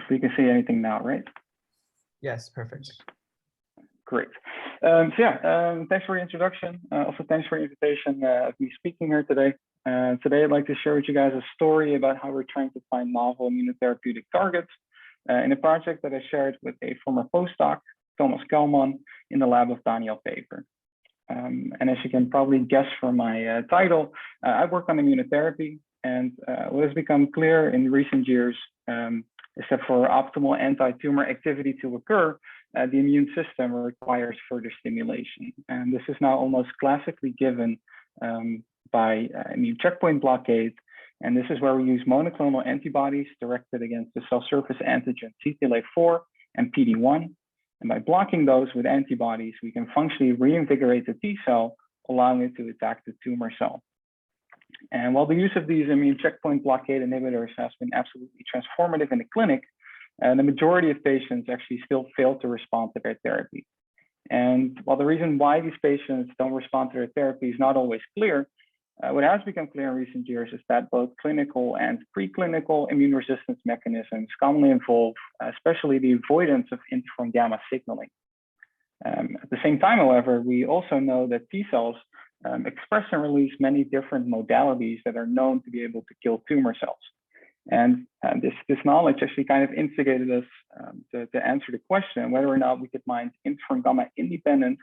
Hopefully you can see anything now, right? Yes, perfect. Great. Thanks for the introduction. Also, thanks for the invitation of me speaking here today. Today, I'd like to share with you guys a story about how we're trying to find novel immunotherapeutic targets in a project that I shared with a former postdoc, Thomas Kelman, in the lab of Daniel Paper. And as you can probably guess from my title, I work on immunotherapy, and what has become clear in recent years is that for optimal anti-tumor activity to occur, the immune system requires further stimulation. And this is now almost classically given by immune checkpoint blockade. And this is where we use monoclonal antibodies directed against the cell surface antigen CTLA-4 and PD-1. And by blocking those with antibodies, we can functionally reinvigorate the T cell, allowing it to attack the tumor cell. And while the use of these immune checkpoint blockade inhibitors has been absolutely transformative in the clinic, the majority of patients actually still fail to respond to their therapy. And while the reason why these patients don't respond to their therapy is not always clear, what has become clear in recent years is that both clinical and preclinical immune resistance mechanisms commonly involve, especially the avoidance of interferon gamma signaling. At the same time, however, we also know that T cells express and release many different modalities that are known to be able to kill tumor cells. And this knowledge actually kind of instigated us to answer the question whether or not we could mine interferon gamma independent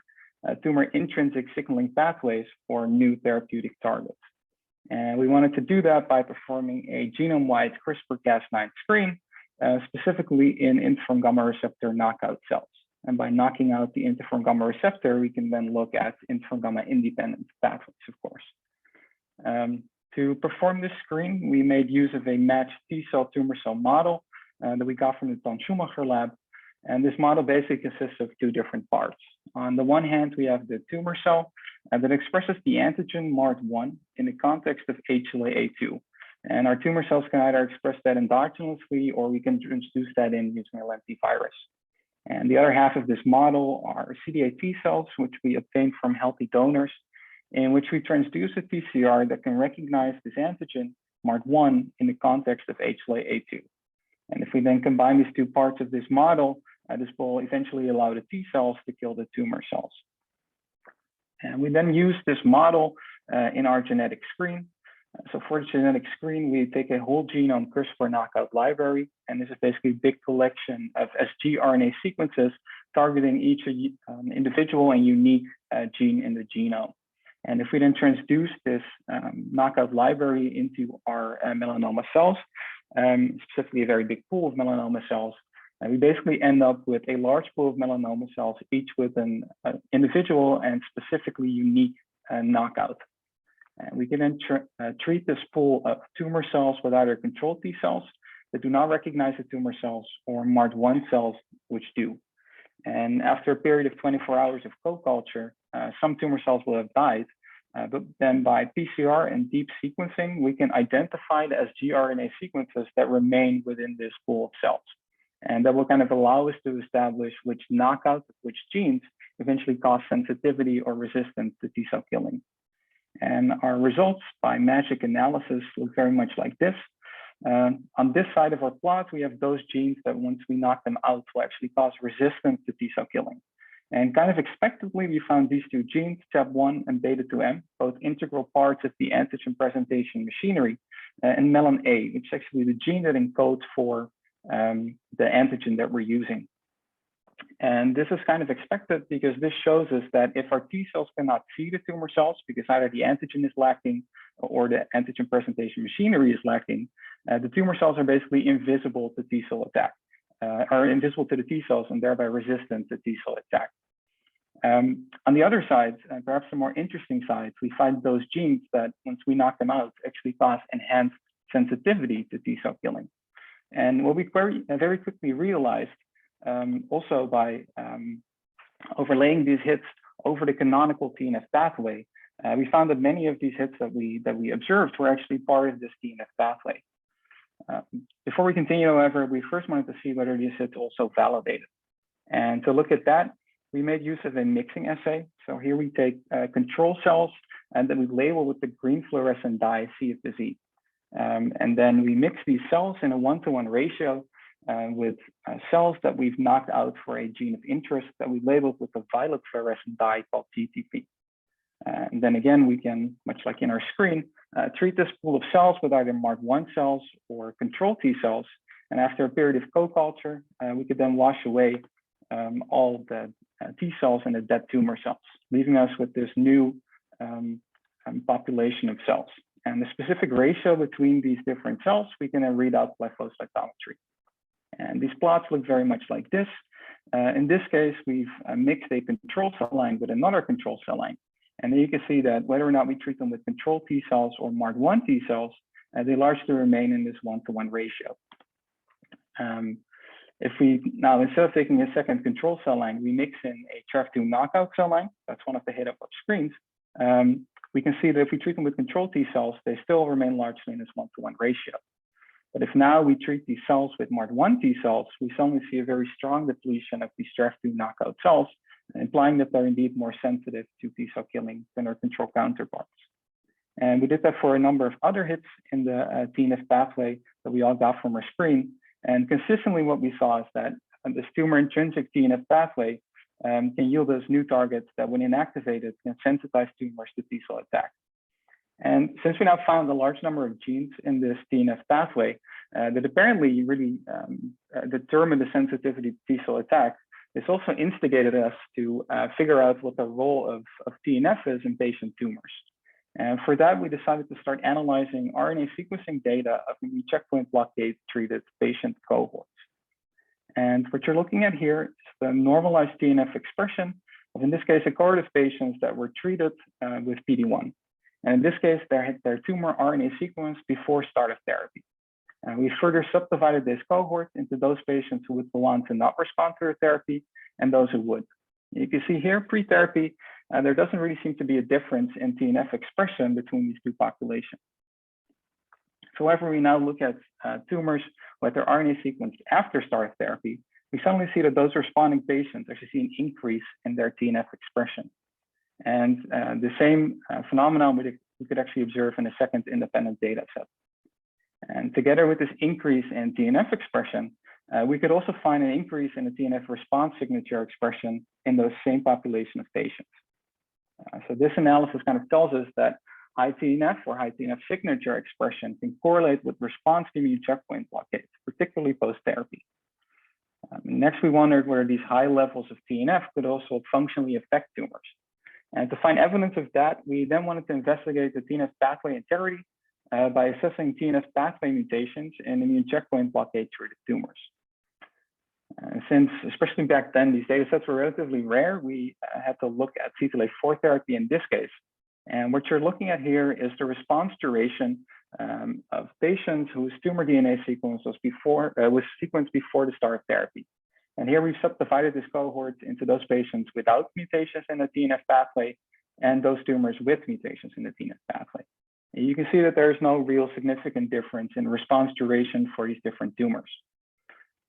tumor intrinsic signaling pathways for new therapeutic targets. And we wanted to do that by performing a genome-wide CRISPR-Cas9 screen, specifically in interferon gamma receptor knockout cells. And by knocking out the interferon gamma receptor, we can then look at interferon gamma independent pathways, of course. To perform this screen, we made use of a matched T-cell tumor cell model that we got from the Ton Schumacher lab. And this model basically consists of two different parts. On the one hand, we have the tumor cell that expresses the antigen MART1 in the context of HLA-A2. And our tumor cells can either express that endogenously, or we can introduce that in using a lentivirus. And the other half of this model are CD8 T cells, which we obtain from healthy donors, in which we transduce a TCR that can recognize this antigen, MART1, in the context of HLA-A2. And if we then combine these two parts of this model, this will eventually allow the T cells to kill the tumor cells. And we then use this model in our genetic screen. So for the genetic screen, we take a whole genome CRISPR knockout library, and this is basically a big collection of sgRNA sequences targeting each individual and unique gene in the genome. And if we then transduce this knockout library into our melanoma cells, specifically a very big pool of melanoma cells, we basically end up with a large pool of melanoma cells, each with an individual and specifically unique knockout. And we can then treat this pool of tumor cells with either control T cells that do not recognize the tumor cells, or MART1 cells, which do. And after a period of 24 hours of co-culture, some tumor cells will have died, but then by PCR and deep sequencing, we can identify the sgRNA sequences that remain within this pool of cells. And that will kind of allow us to establish which knockouts of which genes eventually cause sensitivity or resistance to T cell killing. And our results by magic analysis look very much like this. On this side of our plot, we have those genes that once we knock them out will actually cause resistance to T cell killing. And kind of expectedly, we found these two genes, CHAP1 and beta-2M, both integral parts of the antigen presentation machinery, and melon A, which is actually the gene that encodes for the antigen that we're using. And this is kind of expected because this shows us that if our T cells cannot see the tumor cells because either the antigen is lacking or the antigen presentation machinery is lacking, the tumor cells are basically invisible to T cell attack, are invisible to the T cells and thereby resistant to T cell attack. On the other side, perhaps the more interesting side, we find those genes that once we knock them out actually cause enhanced sensitivity to T cell killing. And what we very quickly realized, also by overlaying these hits over the canonical TNF pathway, we found that many of these hits that we observed were actually part of this TNF pathway. Before we continue, however, we first wanted to see whether these hits also validated. And to look at that, we made use of a mixing assay. So here we take control cells and then we label with the green fluorescent dye C of the Z. And then we mix these cells in a 1-to-1 ratio with cells that we've knocked out for a gene of interest that we labeled with a violet fluorescent dye called GTP. And then again, we can, much like in our screen, treat this pool of cells with either MART1 cells or control T cells. And after a period of co-culture, we could then wash away all the T cells and the dead tumor cells, leaving us with this new population of cells. And the specific ratio between these different cells, we can then read out by flow cytometry. And these plots look very much like this. In this case, we've mixed a control cell line with another control cell line. And then you can see that whether or not we treat them with control T cells or MART1 T cells, they largely remain in this 1-to-1 ratio. If we now, instead of taking a second control cell line, we mix in a TREF2 knockout cell line, that's one of the head-up screens, we can see that if we treat them with control T cells, they still remain largely in this 1-to-1 ratio. But if now we treat these cells with MART1 T cells, we suddenly see a very strong depletion of these TREF2 knockout cells, implying that they're indeed more sensitive to T cell killing than their control counterparts. And we did that for a number of other hits in the TNF pathway that we all got from our screen. And consistently what we saw is that this tumor intrinsic TNF pathway can yield us new targets that when inactivated can sensitize tumors to T cell attack. And since we now found a large number of genes in this TNF pathway that apparently really determine the sensitivity to T cell attack, this also instigated us to figure out what the role of TNF is in patient tumors. And for that, we decided to start analyzing RNA sequencing data of immune checkpoint blockade treated patient cohorts. And what you're looking at here is the normalized TNF expression of, in this case, a cohort of patients that were treated with PD-1. And in this case, they had their tumor RNA sequenced before start of therapy. And we further subdivided this cohort into those patients who would go on to not respond to the therapy and those who would. You can see here, pre-therapy, there doesn't really seem to be a difference in TNF expression between these two populations. However, we now look at tumors with their RNA sequenced after start of therapy, we suddenly see that those responding patients actually see an increase in their TNF expression. And the same phenomenon we could actually observe in a second independent data set. And together with this increase in TNF expression, we could also find an increase in the TNF response signature expression in those same population of patients. So this analysis kind of tells us that high TNF or high TNF signature expression can correlate with response to immune checkpoint blockade, particularly post-therapy. Next, we wondered whether these high levels of TNF could also functionally affect tumors. And to find evidence of that, we then wanted to investigate the TNF pathway integrity by assessing TNF pathway mutations in immune checkpoint blockade treated tumors. Since, especially back then, these data sets were relatively rare, we had to look at CTLA-4 therapy in this case. And what you're looking at here is the response duration of patients whose tumor DNA sequence was sequenced before the start of therapy. And here we've subdivided this cohort into those patients without mutations in the TNF pathway and those tumors with mutations in the TNF pathway. And you can see that there is no real significant difference in response duration for these different tumors.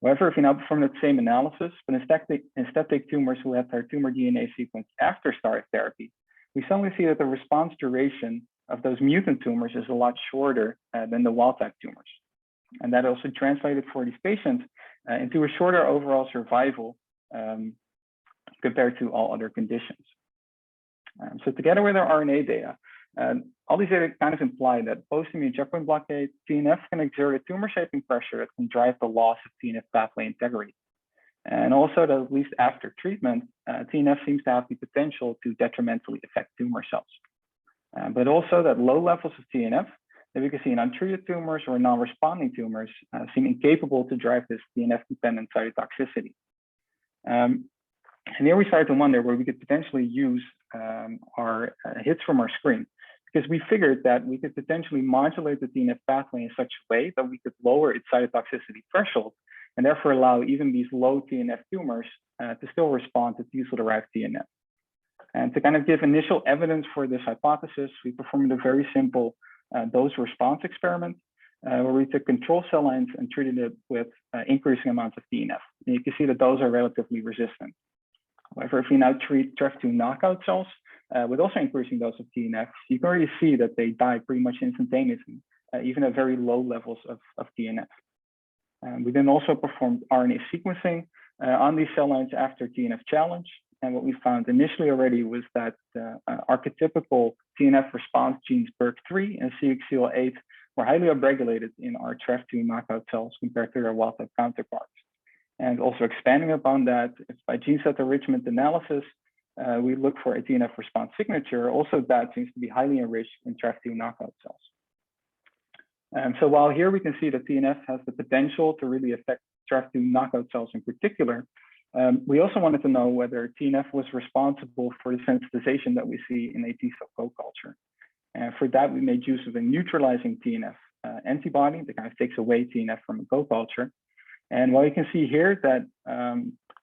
However, if you now perform that same analysis, but instead take tumors who have their tumor DNA sequence after start of therapy, we suddenly see that the response duration of those mutant tumors is a lot shorter than the wild type tumors. And that also translated for these patients into a shorter overall survival compared to all other conditions. So together with our RNA data, all these data kind of imply that post-immune checkpoint blockade, TNF can exert a tumor shaping pressure that can drive the loss of TNF pathway integrity. And also that at least after treatment, TNF seems to have the potential to detrimentally affect tumor cells. But also that low levels of TNF that we can see in untreated tumors or non-responding tumors seem incapable to drive this TNF-dependent cytotoxicity. And here we started to wonder where we could potentially use our hits from our screen, because we figured that we could potentially modulate the TNF pathway in such a way that we could lower its cytotoxicity threshold and therefore allow even these low TNF tumors to still respond to T-cell-derived TNF. And to kind of give initial evidence for this hypothesis, we performed a very simple dose response experiment where we took control cell lines and treated it with increasing amounts of TNF. And you can see that those are relatively resistant. However, if we now treat TREF2 knockout cells with also increasing dose of TNF, you can already see that they die pretty much instantaneously, even at very low levels of TNF. We then also performed RNA sequencing on these cell lines after TNF challenge. And what we found initially already was that archetypical TNF response genes BERK3 and CXCL8 were highly upregulated in our TREF2 knockout cells compared to their wild-type counterparts. And also expanding upon that, if by gene set enrichment analysis, we look for a TNF response signature, also that seems to be highly enriched in TREF2 knockout cells. So while here we can see that TNF has the potential to really affect TREF2 knockout cells in particular, we also wanted to know whether TNF was responsible for the sensitization that we see in a T cell co-culture. And for that, we made use of a neutralizing TNF antibody that kind of takes away TNF from a co-culture. And while you can see here that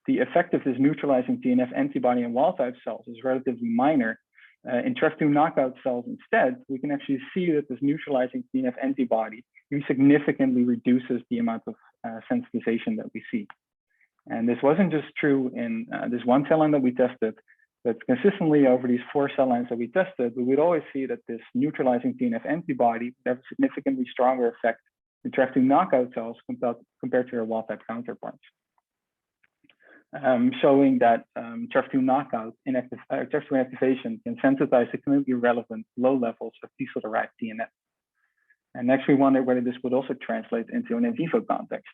the effect of this neutralizing TNF antibody in wild-type cells is relatively minor, in TREF2 knockout cells instead, we can actually see that this neutralizing TNF antibody significantly reduces the amount of sensitization that we see. And this wasn't just true in this one cell line that we tested, but consistently over these 4 cell lines that we tested, we would always see that this neutralizing TNF antibody would have a significantly stronger effect in TREF2 knockout cells compared to their wild-type counterparts. Showing that TREF2 knockout TREF2 activation can sensitize to clinically relevant low levels of T cell-derived TNF. And next, we wondered whether this would also translate into an in vivo context.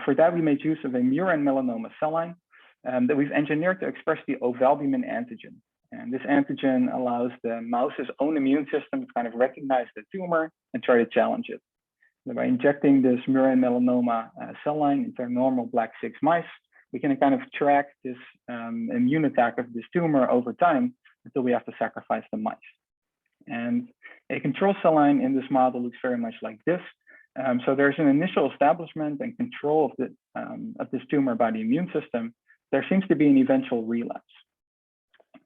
For that, we made use of a murine melanoma cell line that we've engineered to express the ovalbumin antigen. And this antigen allows the mouse's own immune system to kind of recognize the tumor and try to challenge it. So by injecting this murine melanoma cell line into our normal black 6 mice, we can kind of track this immune attack of this tumor over time until we have to sacrifice the mice. And a control cell line in this model looks very much like this. So there's an initial establishment and control of this tumor by the immune system. There seems to be an eventual relapse.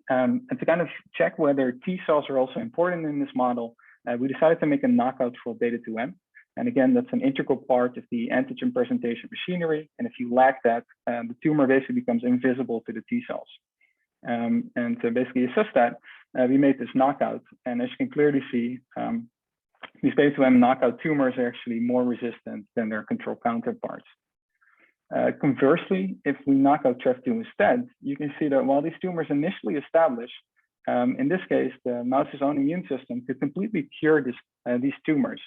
And to kind of check whether T cells are also important in this model, we decided to make a knockout for beta-2M. And again, that's an integral part of the antigen presentation machinery. And if you lack that, the tumor basically becomes invisible to the T cells. And to basically assess that, we made this knockout. And as you can clearly see, these beta-2M knockout tumors are actually more resistant than their control counterparts. Conversely, if we knock out TREF2 instead, you can see that while these tumors initially establish, in this case, the mouse's own immune system could completely cure these tumors,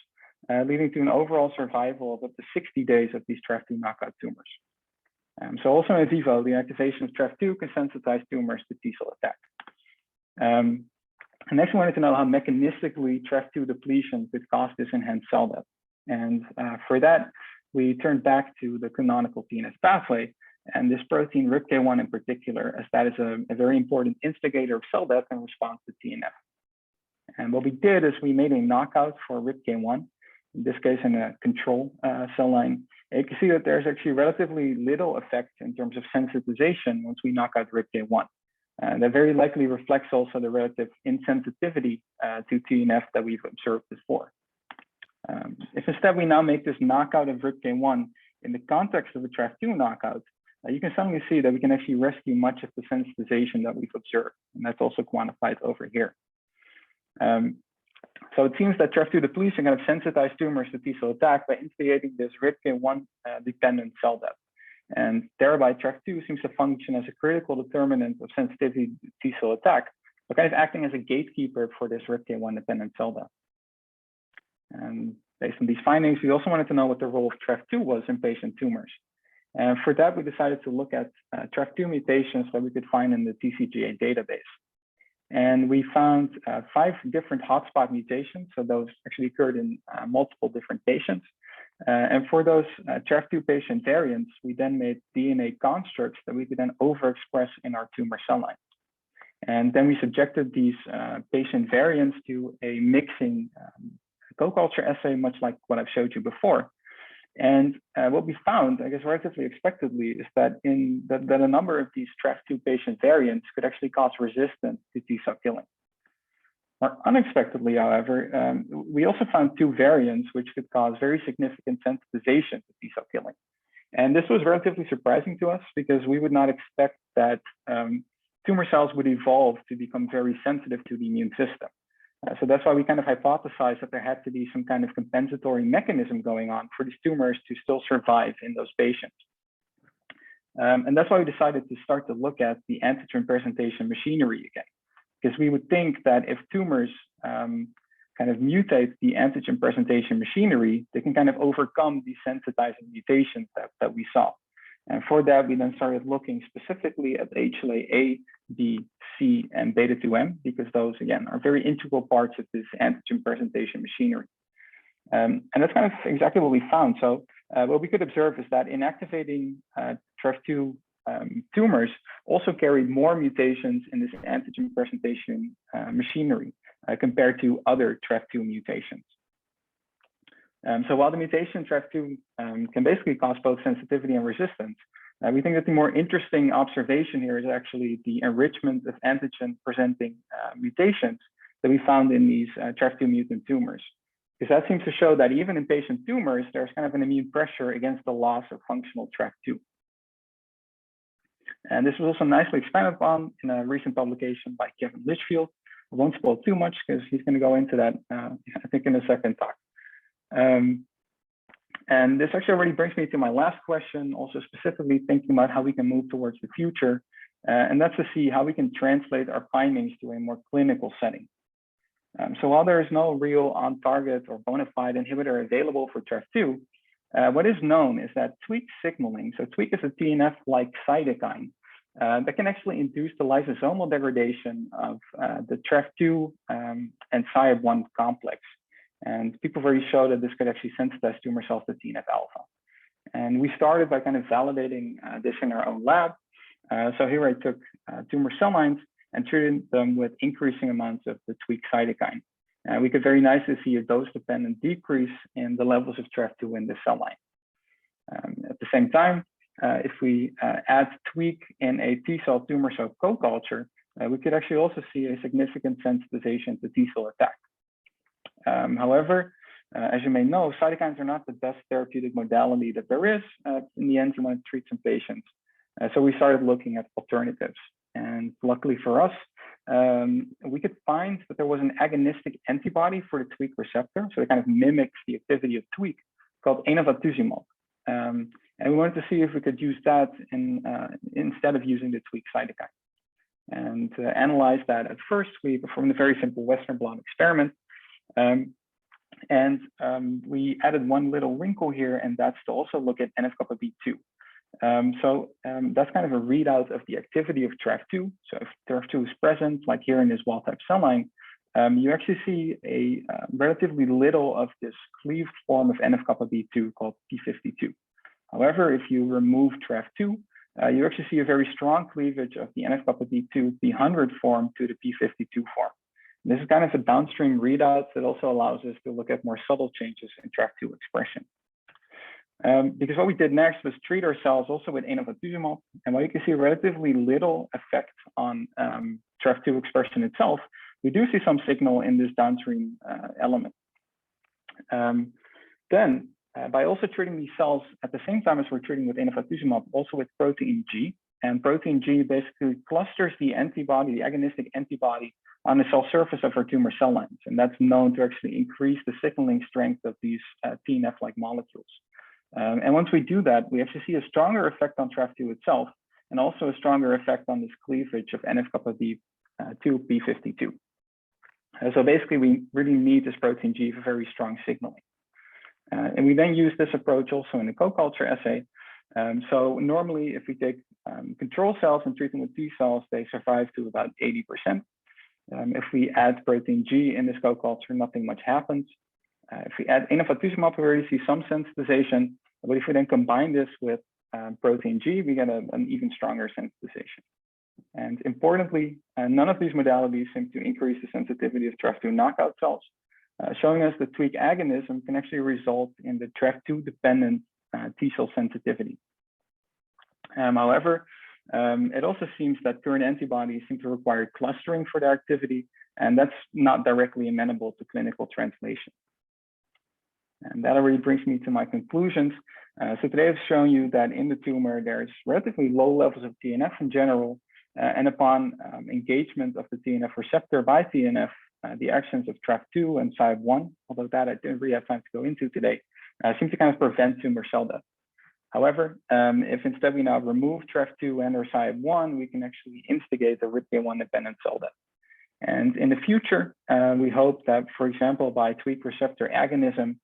leading to an overall survival of up to 60 days of these TREF2 knockout tumors. So also in vivo, the activation of TREF2 can sensitize tumors to T cell attack. And next, we wanted to know how mechanistically TREF2 depletion could cause this enhanced cell death. And for that, we turned back to the canonical TNF pathway and this protein RIPK1 in particular, as that is a very important instigator of cell death in response to TNF. And what we did is we made a knockout for RIPK1, in this case in a control cell line. And you can see that there's actually relatively little effect in terms of sensitization once we knock out RIPK1. That very likely reflects also the relative insensitivity to TNF that we've observed before. If instead we now make this knockout of RIPK1 in the context of a TREF2 knockout, you can suddenly see that we can actually rescue much of the sensitization that we've observed. And that's also quantified over here. So it seems that TREF2 depletion kind of sensitized tumors to T cell attack by instigating this RIPK1 dependent cell death. And thereby TREF2 seems to function as a critical determinant of sensitivity to T cell attack, but kind of acting as a gatekeeper for this RIPK1 dependent cell death. And based on these findings, we also wanted to know what the role of TREF2 was in patient tumors. And for that, we decided to look at TREF2 mutations that we could find in the TCGA database. And we found 5 different hotspot mutations. So those actually occurred in multiple different patients. And for those TREF2 patient variants, we then made DNA constructs that we could then overexpress in our tumor cell line. And then we subjected these patient variants to a mixing co-culture assay, much like what I've showed you before. And what we found, I guess relatively expectedly, is that a number of these TREF2 patient variants could actually cause resistance to T cell killing. More unexpectedly, however, we also found 2 variants which could cause very significant sensitization to T cell killing. And this was relatively surprising to us because we would not expect that tumor cells would evolve to become very sensitive to the immune system. So that's why we kind of hypothesized that there had to be some kind of compensatory mechanism going on for these tumors to still survive in those patients. And that's why we decided to start to look at the antigen presentation machinery again, because we would think that if tumors kind of mutate the antigen presentation machinery, they can kind of overcome these sensitizing mutations that we saw. And for that, we then started looking specifically at HLA-A, B, C, and beta-2M, because those, again, are very integral parts of this antigen presentation machinery. And that's kind of exactly what we found. So what we could observe is that inactivating TREF2 tumors also carry more mutations in this antigen presentation machinery compared to other TREF2 mutations. So while the mutation TREF2 can basically cause both sensitivity and resistance, we think that the more interesting observation here is actually the enrichment of antigen presenting mutations that we found in these TREF2 mutant tumors. Because that seems to show that even in patient tumors, there's kind of an immune pressure against the loss of functional TREF2. And this was also nicely expanded upon in a recent publication by Kevin Litchfield. I won't spoil too much because he's going to go into that, I think, in a second talk. And this actually already brings me to my last question, also specifically thinking about how we can move towards the future. And that's to see how we can translate our findings to a more clinical setting. So while there is no real on-target or bona fide inhibitor available for TREF2, what is known is that tweak signaling, so tweak is a TNF-like cytokine that can actually induce the lysosomal degradation of the TREF2 and SIAB1 complex. And people already showed that this could actually sensitize tumor cells to TNF alpha. And we started by kind of validating this in our own lab. So here I took tumor cell lines and treated them with increasing amounts of the tweak cytokine. We could very nicely see a dose-dependent decrease in the levels of TREF2 in the cell line. At the same time, if we add tweak in a T-cell tumor cell co-culture, we could actually also see a significant sensitization to T-cell attack. However, as you may know, cytokines are not the best therapeutic modality that there is in the end to want to treat some patients. So we started looking at alternatives. And luckily for us, we could find that there was an agonistic antibody for the tweak receptor. So it kind of mimics the activity of tweak called inotuzumab. And we wanted to see if we could use that instead of using the tweak cytokine. And to analyze that at first, we performed a very simple Western blot experiment. We added one little wrinkle here, and that's to also look at NF-kappa B2. That's kind of a readout of the activity of TREF2. So if TREF2 is present, like here in this wild type cell line, you actually see a relatively little of this cleaved form of NF-kappa B2 called P52. However, if you remove TREF2, you actually see a very strong cleavage of the NF-kappa B2 P100 form to the P52 form. This is kind of a downstream readout that also allows us to look at more subtle changes in TREF2 expression. Because what we did next was treat our cells also with inotuzumab, and while you can see relatively little effect on TREF2 expression itself, we do see some signal in this downstream element. Then, by also treating these cells at the same time as we're treating with inotuzumab, also with protein G, and protein G basically clusters the antibody, the agonistic antibody, on the cell surface of our tumor cell lines, and that's known to actually increase the signaling strength of these TNF-like molecules. And once we do that, we actually see a stronger effect on TREF2 itself, and also a stronger effect on this cleavage of NF-kappa B2 P52. So basically, we really need this protein G for very strong signaling. And we then use this approach also in the co-culture assay. So normally, if we take control cells and treat them with T cells, they survive to about 80%. If we add protein G in this co-culture, nothing much happens. If we add inotuzumab, we already see some sensitization. But if we then combine this with protein G, we get an even stronger sensitization. And importantly, none of these modalities seem to increase the sensitivity of TREF2 knockout cells, showing us that tweak agonism can actually result in the TREF2-dependent T-cell sensitivity. However, it also seems that current antibodies seem to require clustering for their activity, and that's not directly amenable to clinical translation. And that already brings me to my conclusions. So today I've shown you that in the tumor, there's relatively low levels of TNF in general, and upon engagement of the TNF receptor by TNF, the actions of TREF2 and CYP1, although that I didn't really have time to go into today, seem to kind of prevent tumor cell death. However, if instead we now remove TREF2 and or CYP1, we can actually instigate the RIPK1-dependent cell death. And in the future, we hope that, for example, by tweak receptor agonism,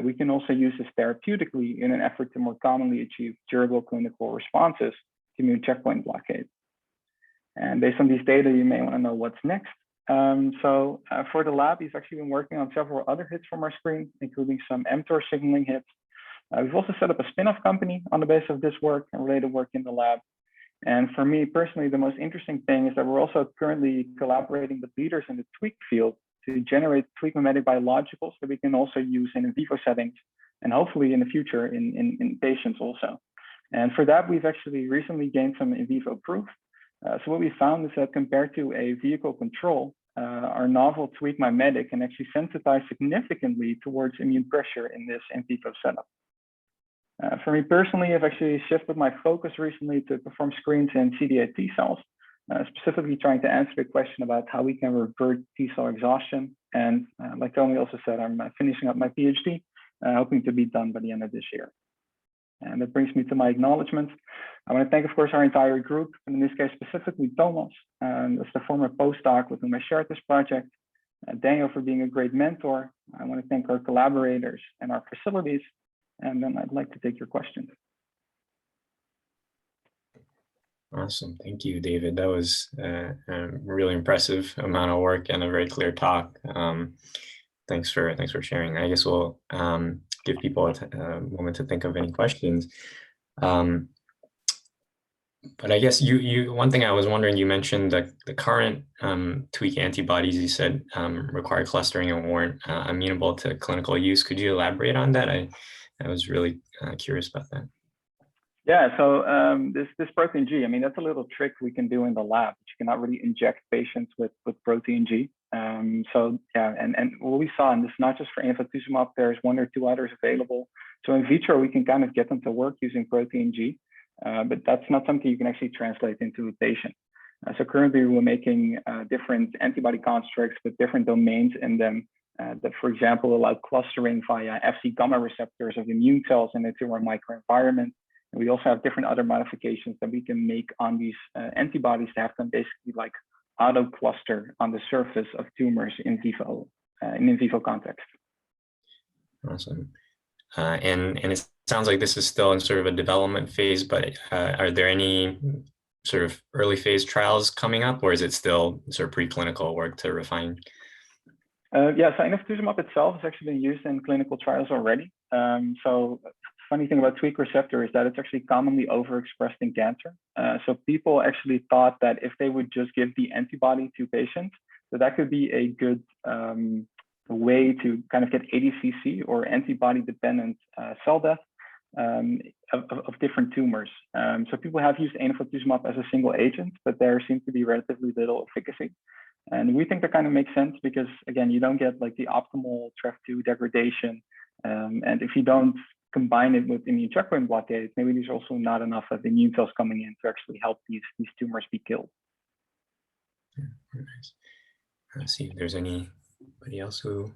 we can also use this therapeutically in an effort to more commonly achieve durable clinical responses to immune checkpoint blockade. And based on these data, you may want to know what's next. For the lab, we've actually been working on several other hits from our screen, including some mTOR signaling hits. We've also set up a spin-off company on the basis of this work and related work in the lab. And for me personally, the most interesting thing is that we're also currently collaborating with leaders in the tweak field to generate tweak mimetic biologicals that we can also use in vivo settings and hopefully in the future in patients also. And for that, we've actually recently gained some in vivo proof. So what we found is that compared to a vehicle control, our novel tweak mimetic can actually sensitize significantly towards immune pressure in this in vivo setup. For me personally, I've actually shifted my focus recently to perform screens in CD8 T cells, specifically trying to answer the question about how we can revert T cell exhaustion. And like Tony also said, I'm finishing up my PhD, hoping to be done by the end of this year. And that brings me to my acknowledgement. I want to thank, of course, our entire group, and in this case, specifically Thomas, as the former postdoc with whom I shared this project, Daniel for being a great mentor. I want to thank our collaborators and our facilities. And then I'd like to take your questions. Awesome. Thank you, David. That was a really impressive amount of work and a very clear talk. Thanks for sharing. I guess we'll give people a moment to think of any questions. But I guess one thing I was wondering, you mentioned that the current tweak antibodies you said require clustering and weren't amenable to clinical use. Could you elaborate on that? I was really curious about that. Yeah, so this protein G, I mean, that's a little trick we can do in the lab. You cannot really inject patients with protein G. So yeah, and what we saw, and this is not just for inotuzumab, there's one or two others available. So in vitro, we can kind of get them to work using protein G, but that's not something you can actually translate into a patient. So currently we're making different antibody constructs with different domains in them that, for example, allow clustering via Fc gamma receptors of immune cells in the tumor microenvironment. And we also have different other modifications that we can make on these antibodies to have them basically like auto cluster on the surface of tumors in vivo context. Awesome. And it sounds like this is still in sort of a development phase, but are there any sort of early phase trials coming up, or is it still sort of preclinical work to refine? Yeah, so inotuzumab itself has actually been used in clinical trials already. So funny thing about tweak receptor is that it's actually commonly overexpressed in cancer. So people actually thought that if they would just give the antibody to patients, that could be a good way to kind of get ADCC or antibody-dependent cell death of different tumors. So people have used inotuzumab as a single agent, but there seems to be relatively little efficacy. And we think that kind of makes sense because, again, you don't get like the optimal TREF2 degradation. And if you don't combine it with immune checkpoint blockade, maybe there's also not enough of immune cells coming in to actually help these tumors be killed. Yeah, very nice. Let's see if there's anybody else who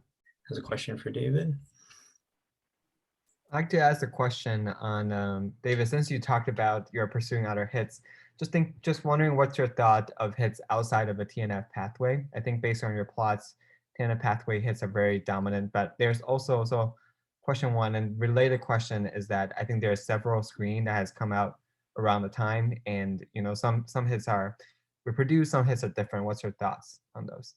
has a question for David. I'd like to ask a question on, David, since you talked about you're pursuing other hits, just wondering what's your thought of hits outside of the TNF pathway. I think based on your plots, TNF pathway hits are very dominant, but there's also, so question one and related question is that I think there's several screen that has come out around the time, and you know some hits are reproduced, some hits are different. What's your thoughts on those?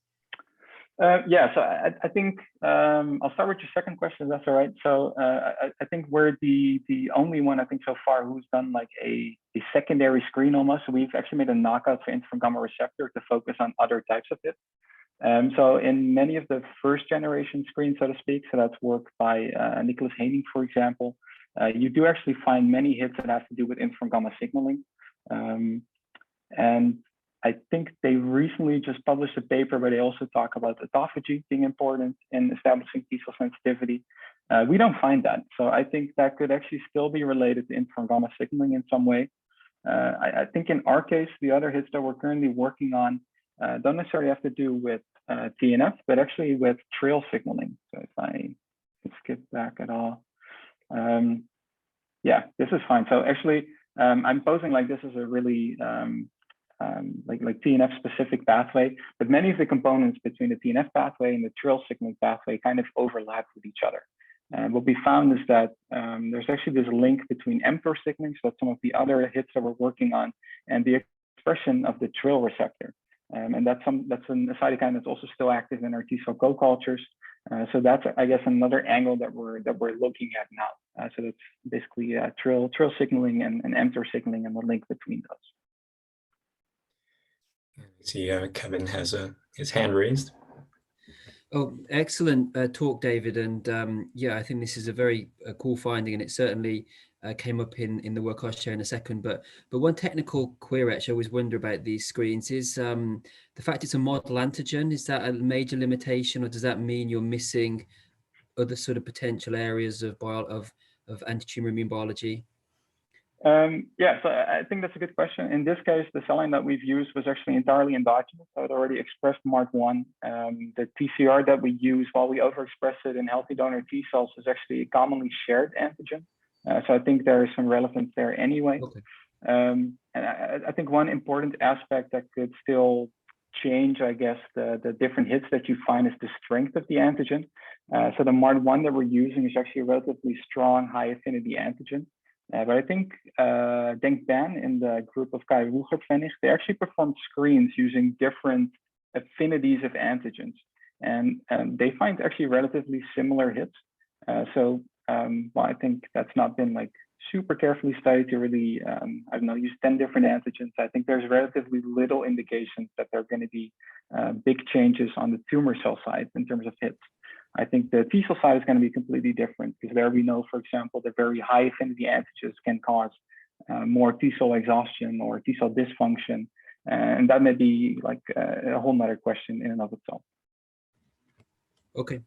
Yeah, so I think I'll start with your second question, if that's all right. So I think we're the only one, I think, so far who's done like a secondary screen almost. So we've actually made a knockout for interferon gamma receptor to focus on other types of hits. So in many of the first generation screens, so to speak, so that's work by Nicholas Haining, for example, you do actually find many hits that have to do with interferon gamma signaling. And I think they recently just published a paper where they also talk about autophagy being important in establishing T cell sensitivity. We don't find that. So I think that could actually still be related to interferon gamma signaling in some way. I think in our case, the other hits that we're currently working on don't necessarily have to do with TNF, but actually with trail signaling. So if I could skip back at all. Yeah, this is fine. So actually, I'm posing like this is a really like TNF specific pathway, but many of the components between the TNF pathway and the trail signaling pathway kind of overlap with each other. And what we found is that there's actually this link between mTOR signaling, so that's some of the other hits that we're working on, and the expression of the trail receptor. And that's a cytokine that's also still active in our T-cell co-cultures. So that's, I guess, another angle that we're looking at now. So that's basically trail signaling and mTOR signaling and the link between those. I see Kevin has his hand raised. Oh, excellent talk, David. And yeah, I think this is a very cool finding, and it certainly came up in the work I'll share in a second. But one technical query actually I always wonder about these screens is the fact it's a model antigen. Is that a major limitation, or does that mean you're missing other sort of potential areas of anti-tumor immune biology? Yeah, so I think that's a good question. In this case, the cell line that we've used was actually entirely endogenous, so it already expressed MART1. The TCR that we use while we overexpress it in healthy donor T cells is actually a commonly shared antigen. So I think there is some relevance there anyway. Okay. And I think one important aspect that could still change, I guess, the different hits that you find is the strength of the antigen. So the MART1 that we're using is actually a relatively strong, high affinity antigen. But I think Denk Ban in the group of Kai Ruger-Pfennig, they actually performed screens using different affinities of antigens. And they find actually relatively similar hits. Well, I think that's not been like super carefully studied to really, I don't know, use 10 different antigens. I think there's relatively little indications that there are going to be big changes on the tumor cell side in terms of hits. I think the T cell side is going to be completely different, because there we know, for example, that very high affinity antigens can cause more T cell exhaustion or T cell dysfunction. And that may be like a whole nother question in and of itself. Okay,